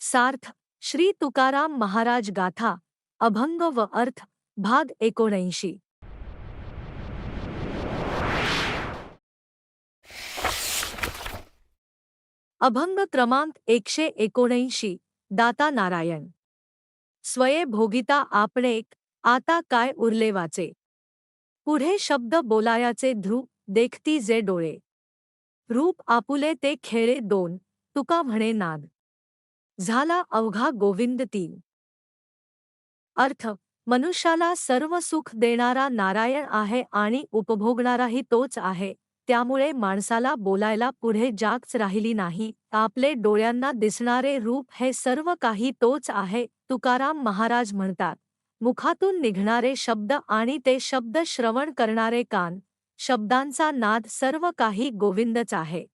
सार्थ श्री तुकाराम महाराज गाथा अभंग व अर्थ भाग 79। अभंग क्रमांक 179। दाता नारायण स्वये भोगिता आपणेक आता काय उरले वाचे। पुढे शब्द बोलायाचे ध्रुव देखती जे डोळे। रूप आपुले ते खेळे दोन तुका म्हणे नाद। झाला अवघा गोविंद तीन। अर्थ मनुष्याला सर्व सुख देणारा नारायण आहे आणि उपभोगणाराही तोच आहे। त्यामुळे माणसाला बोलायला पुढे जागच राहिली नाही। आपले डोळ्यांना दिसणारे रूप हे सर्व काही तोच आहे। तुकाराम महाराज म्हणतात, मुखातून निघणारे शब्द आणि ते शब्द श्रवण करणारे कान, शब्दांचा नाद सर्व काही गोविंदच आहे।